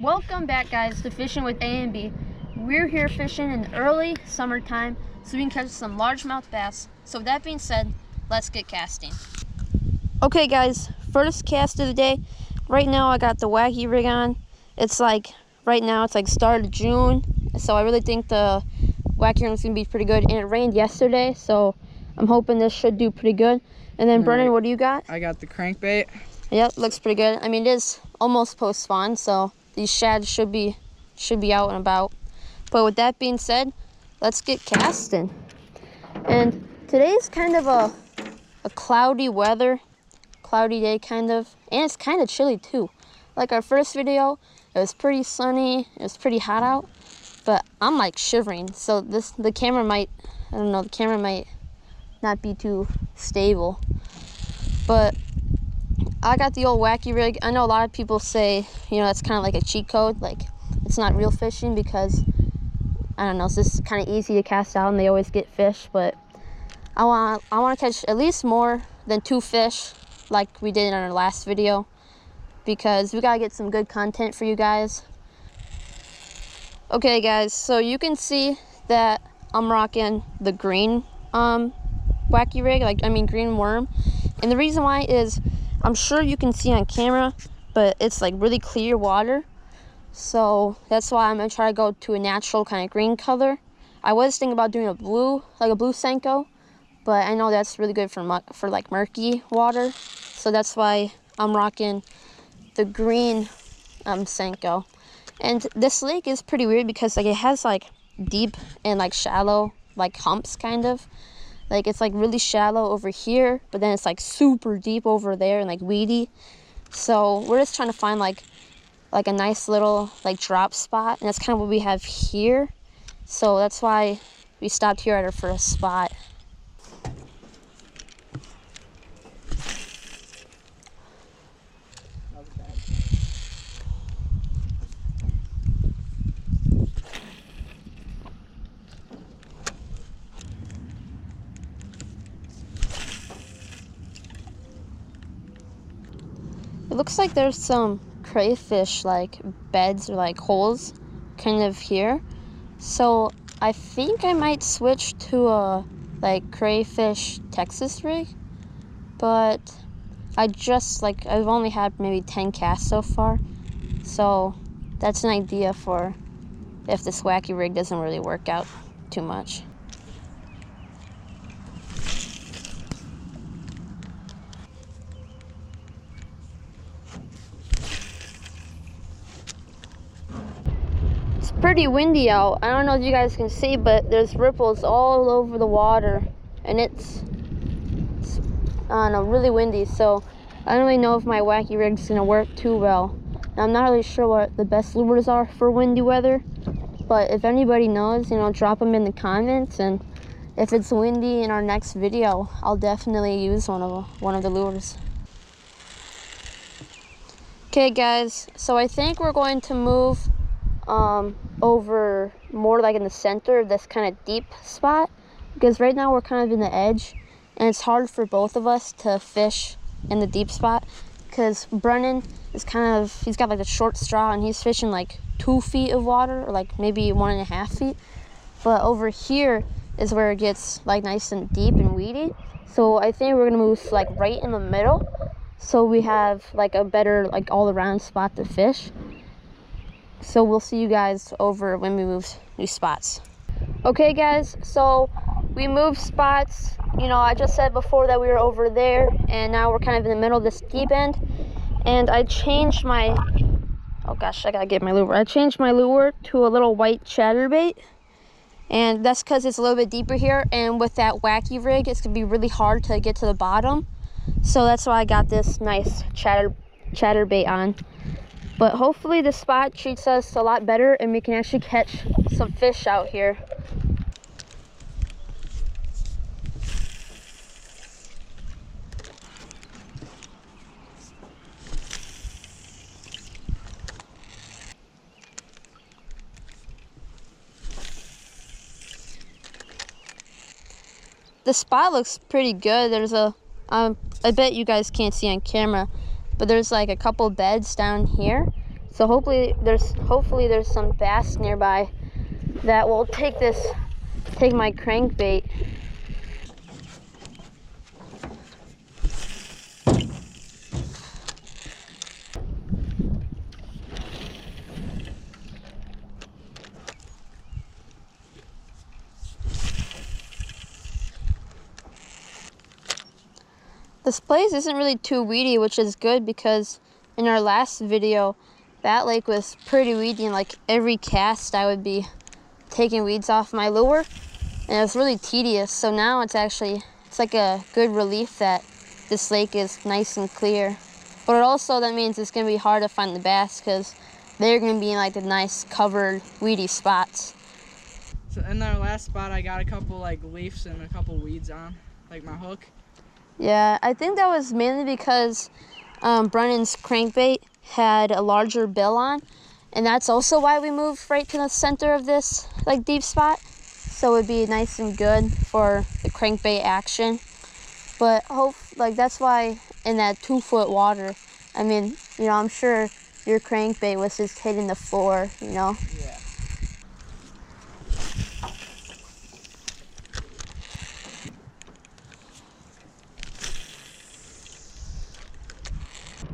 Welcome back, guys, to Fishing with A and B. We're here fishing in early summertime so we can catch some largemouth bass. So with that being said, let's get casting. Okay guys, first cast of the day. Right now I got the wacky rig on. It's like, right now it's like start of June. So I really think the wacky rig is going to be pretty good. And it rained yesterday, so I'm hoping this should do pretty good. And then Brennan, what do you got? I got the crankbait. Yep, looks pretty good. I mean, it is almost post spawn, so these shads should be out and about. But with that being said, let's get casting. And today's kind of a cloudy day kind of, and it's kind of chilly too. Like our first video, it was pretty sunny, it was pretty hot out, but I'm like shivering. So the camera might not be too stable. But I got the old wacky rig. I know a lot of people say, that's kind of like a cheat code. Like, it's not real fishing because, I don't know, it's just kind of easy to cast out and they always get fish. But I want to catch at least more than 2 fish like we did in our last video, because we got to get some good content for you guys. Okay, guys, so you can see that I'm rocking the green wacky rig, green worm. And the reason why is, I'm sure you can see on camera, but it's like really clear water. So that's why I'm gonna try to go to a natural kind of green color. I was thinking about doing a blue Senko, but I know that's really good for like murky water. So that's why I'm rocking the green Senko. And this lake is pretty weird because like it has like deep and like shallow like humps kind of. Like it's like really shallow over here, but then it's like super deep over there and like weedy. So we're just trying to find like a nice little like drop spot, and that's kind of what we have here. So that's why we stopped here at our first spot. It looks like there's some crayfish like beds or like holes kind of here. So I think I might switch to a like crayfish Texas rig. But I've only had maybe 10 casts so far. So that's an idea for if this wacky rig doesn't really work out too much. Pretty windy out. I don't know if you guys can see, but there's ripples all over the water, and it's I don't know, really windy. So I don't really know if my wacky rig's gonna work too well. And I'm not really sure what the best lures are for windy weather, but if anybody knows, drop them in the comments, and if it's windy in our next video, I'll definitely use one of the lures. Okay guys, so I think we're going to move over more like in the center of this kind of deep spot, because right now we're kind of in the edge and it's hard for both of us to fish in the deep spot, because Brennan is he's got like the short straw and he's fishing like 2 feet of water, or like maybe 1.5 feet, but over here is where it gets like nice and deep and weedy. So I think we're gonna move like right in the middle so we have like a better like all around spot to fish. So we'll see you guys over when we move new spots. Okay guys, so we moved spots. I just said before that we were over there, and now we're kind of in the middle of this deep end. And I changed my, oh gosh, I gotta get my lure. I changed my lure to a little white chatterbait. And that's because it's a little bit deeper here, and with that wacky rig, it's gonna be really hard to get to the bottom. So that's why I got this nice chatterbait on. But hopefully the spot treats us a lot better and we can actually catch some fish out here. The spot looks pretty good. There's I bet you guys can't see on camera, but there's like a couple beds down here, So hopefully there's some bass nearby that will take my crankbait. This place isn't really too weedy, which is good because in our last video, that lake was pretty weedy, and like every cast I would be taking weeds off my lure, and it was really tedious. So now it's like a good relief that this lake is nice and clear. But it also, that means it's gonna be hard to find the bass because they're gonna be in like the nice covered weedy spots. So in our last spot, I got a couple like leaves and a couple weeds on, like my hook. Yeah, I think that was mainly because Brennan's crankbait had a larger bill on, and that's also why we moved right to the center of this like deep spot, so it'd be nice and good for the crankbait action. But that's why in that 2-foot water, I mean, you know, I'm sure your crankbait was just hitting the floor, you know. Yeah.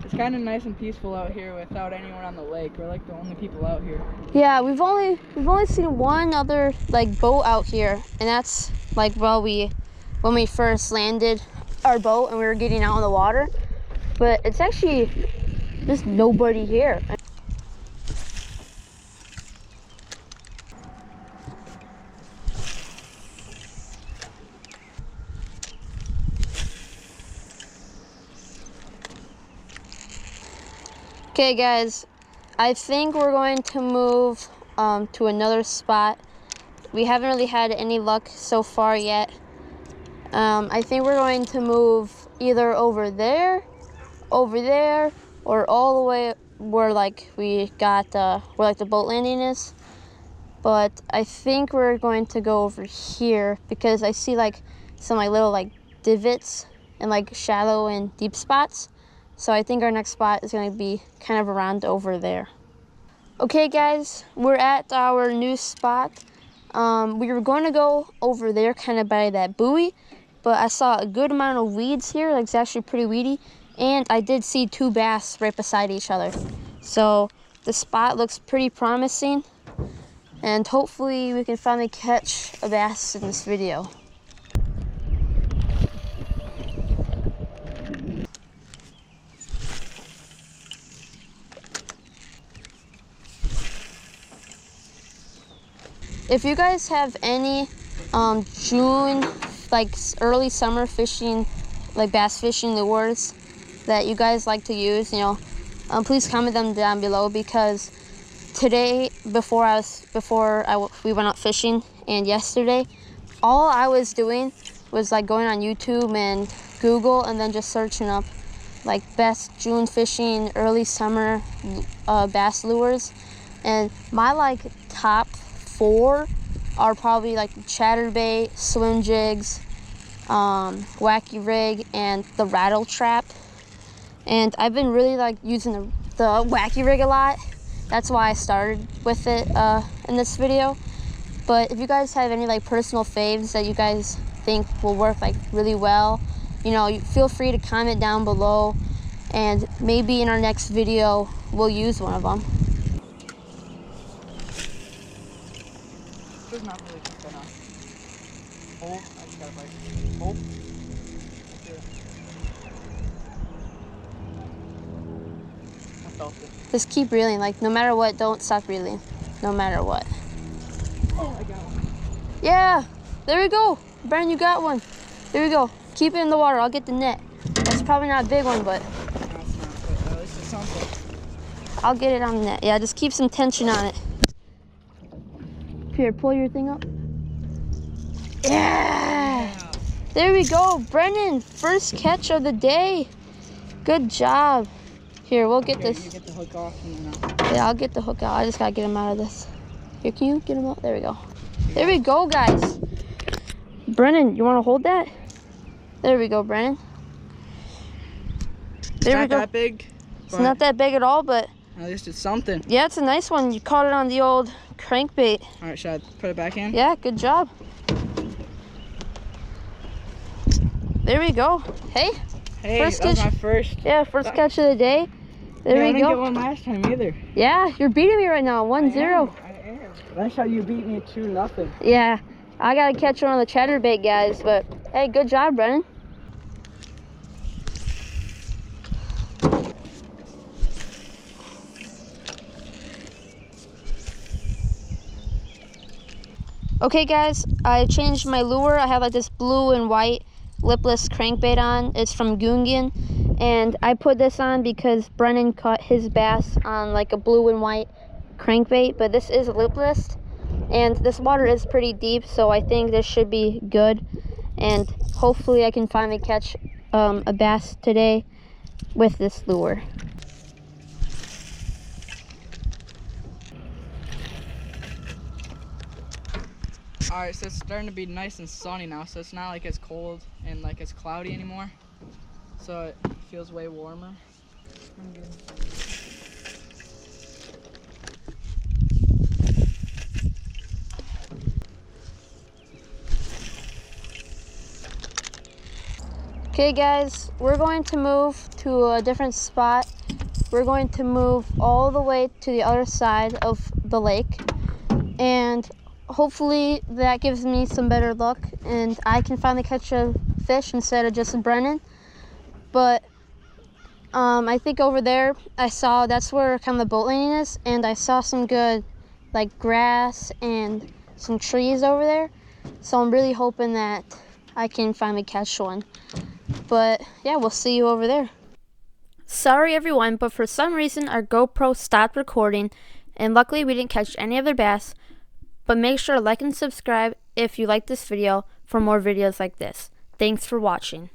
It's kind of nice and peaceful out here without anyone on the lake. We're like the only people out here. Yeah, we've only seen one other like boat out here, and that's like when we first landed our boat and we were getting out on the water. But it's actually just nobody here. Okay guys, I think we're going to move to another spot. We haven't really had any luck so far yet. I think we're going to move either over there, or all the way where like where like the boat landing is. But I think we're going to go over here because I see like some like little like divots and like shallow and deep spots. So I think our next spot is going to be kind of around over there. Okay guys, we're at our new spot. We were going to go over there kind of by that buoy, but I saw a good amount of weeds here. Like it's actually pretty weedy, and I did see 2 bass right beside each other. So the spot looks pretty promising, and hopefully we can finally catch a bass in this video. If you guys have any June, like early summer fishing, like bass fishing lures that you guys like to use, you know, please comment them down below, because today, before we went out fishing, and yesterday, all I was doing was like going on YouTube and Google and then just searching up like best June fishing, early summer bass lures, and my like top 4 are probably like chatterbait, swim jigs, wacky rig, and the rattle trap. And I've been really like using the wacky rig a lot. That's why I started with it in this video. But if you guys have any like personal faves that you guys think will work like really well, you know, feel free to comment down below, and maybe in our next video we'll use one of them. There's not really gonna hold. I just gotta like hold. I felt it. Just keep reeling, like no matter what, don't stop reeling, no matter what. Oh, I got one. Yeah, there we go. Brennan, you got one. There we go. Keep it in the water, I'll get the net. That's probably not a big one, but No, it's not, but at least it's something. I'll get it on the net. Yeah, just keep some tension on it. Here, pull your thing up. Yeah! There we go, Brennan. First catch of the day. Good job. Here, we'll get this. You get the hook off and then Yeah, I'll get the hook out. I just gotta get him out of this. Here, can you get him out? There we go. There we go, guys. Brennan, you want to hold that? There we go, Brennan. It's not that big. It's not that big at all, but At least it's something. Yeah, it's a nice one. You caught it on the old crankbait. All right, should I put it back in? Yeah, good job. There we go. Hey, Hey, first that was catch. my first. Yeah, first catch of the day. There Yeah, we I didn't go. get one last time either. Yeah, you're beating me right now, 1-0. I am. That's how you beat me 2-0. Yeah, I gotta catch one on the chatterbait, guys. But hey, good job, Brennan. Okay, guys, I changed my lure. I have like this blue and white lipless crankbait on. It's from Gungan, and I put this on because Brennan caught his bass on like a blue and white crankbait, but this is lipless, and this water is pretty deep, so I think this should be good, and hopefully I can finally catch a bass today with this lure. Alright, so it's starting to be nice and sunny now, so it's not like as cold and like as cloudy anymore. So it feels way warmer. Okay, guys, we're going to move to a different spot. We're going to move all the way to the other side of the lake, and hopefully that gives me some better luck and I can finally catch a fish instead of just a Brennan. But I think over there I saw that's where kind of the boat landing is, and I saw some good like grass and some trees over there, so I'm really hoping that I can finally catch one. But yeah, we'll see you over there. Sorry everyone, but for some reason our GoPro stopped recording, and luckily we didn't catch any other bass. But make sure to like and subscribe if you like this video for more videos like this. Thanks for watching.